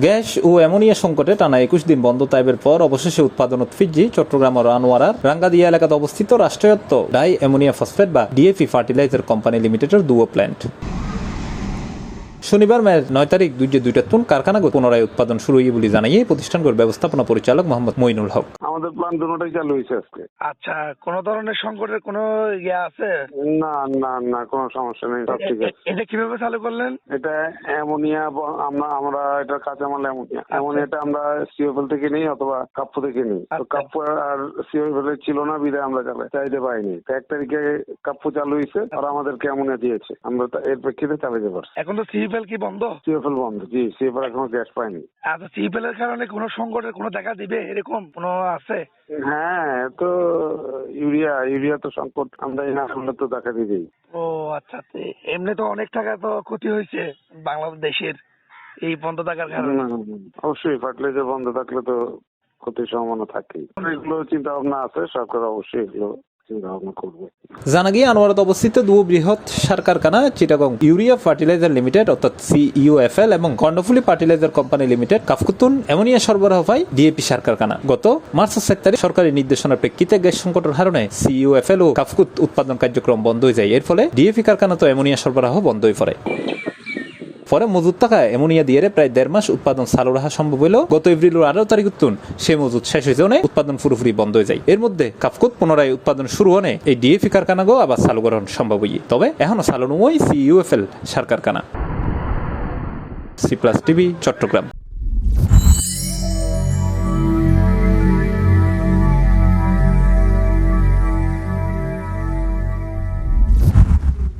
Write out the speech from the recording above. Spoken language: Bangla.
গ্যাস ও অ্যামোনিয়া সংকটে টানা 21 দিন বন্ধ তাইবের পর অবশেষে উৎপাদনত ফিজি চট্টগ্রাম ও আনোয়ারার রাঙ্গাদিয়া এলাকাতে অবস্থিত রাষ্ট্রায়ত্ত ডাই অ্যামোনিয়া ফসফেট বা ডিএপি ফার্টিলাইজার কোম্পানি লিমিটেডের দুয়ো প্ল্যান্ট। শনিবার মের 9 তারিখ দুইটা তুন কারখানাগুলো পুনরায় উৎপাদন শুরু হয়ে বলে জানিয়ে প্রতিষ্ঠানগুলোর ব্যবস্থাপনা পরিচালক মোহাম্মদ মইনুল হক। আমাদের প্ল্যান দুটোটাই চালু হয়েছে আজকে। আচ্ছা, কোন ধরনের সংকটের কোনো ইয়ে আছে? না না না, কোনো সমস্যা নেই, সব ঠিক আছে। এটা কিভাবে চালু করলেন? এটা অ্যামোনিয়া, আমরা এটা কাঁচামাল অ্যামোনিয়াটা আমরা সিওএফএল থেকে নিই অথবা কাপ্পু থেকে নিই। তো কাপ্পু আর সিওএফএল ছিল না, বিদায় আমরা চাইতে পাইনি। 1 তারিখে কাপ্পু চালু হয়েছে আর আমাদেরকে অ্যামোনিয়া দিয়েছে, আমরা এর প্রেক্ষিতে চালাতে পারছি। এখন তো সিএফএল কি বন্ধ? সিওএফএল বন্ধ, জি, সিওএফএল এখনো গ্যাস পাইনি। আচ্ছা, সিএফএল এর কারণে কোনো সংকটের কোনো দেখা দিবে এরকম কোনো আছে? হ্যাঁ, তো ইউরিয়া তো সংকট আমরা না শুনলে তো দেখা দিবেই। ও আচ্ছা, এমনি তো অনেক টাকা তো ক্ষতি হয়েছে বাংলাদেশের এই বন্ধ থাকার কারণে। অবশ্যই ফার্টিলাইজার বন্ধ থাকলে তো ক্ষতির সম্ভাবনা থাকেই। এগুলো চিন্তা ভাবনা আছে, সরকার অবশ্যই এগুলো চিন্তা ভাবনা করবে। জানা গিয়ে আনোয়ারাত অবস্থিত দুই বৃহৎ সার কারখানা চিটাগং ইউরিয়া ফার্টিলাইজার লিমিটেড অর্থাৎ সিইউএফএল এবং কর্ণফুলী ফার্টিলাইজার কোম্পানি লিমিটেড কাফকুতুন অ্যামোনিয়া সরবরাহ পায় ডিএপি সার কারখানা। গত মার্চ 7 তারিখ সরকারি নির্দেশনার প্রেক্ষিতে গ্যাস সংকটের কারণে সিইউএফএল ও কাফকুত উৎপাদন কার্যক্রম বন্ধ হয়ে যায়। এর ফলে ডিএপি কারখানা তো অ্যামোনিয়া সরবরাহ বন্ধ হয়ে পড়ে। পরে মজুদ থাকা অ্যামোনিয়া দিয়ে প্রায় 1.5 মাস উৎপাদন চালু রাখা সম্ভব হলেও গত এপ্রিলের 18 তারিখ সে মজুদ শেষ হয়ে যাওয়ায় উৎপাদন পুরোপুরি বন্ধ হয়ে যায়। এর মধ্যে কাফকুত পুনরায় উৎপাদন শুরু হলে এই ডিএপি কারখানাকেও আবার চালু করা সম্ভব হয়ে, তবে এখনো চালু নয় সিইউএফএল সার কারখানা। C plus TV, Chittagong.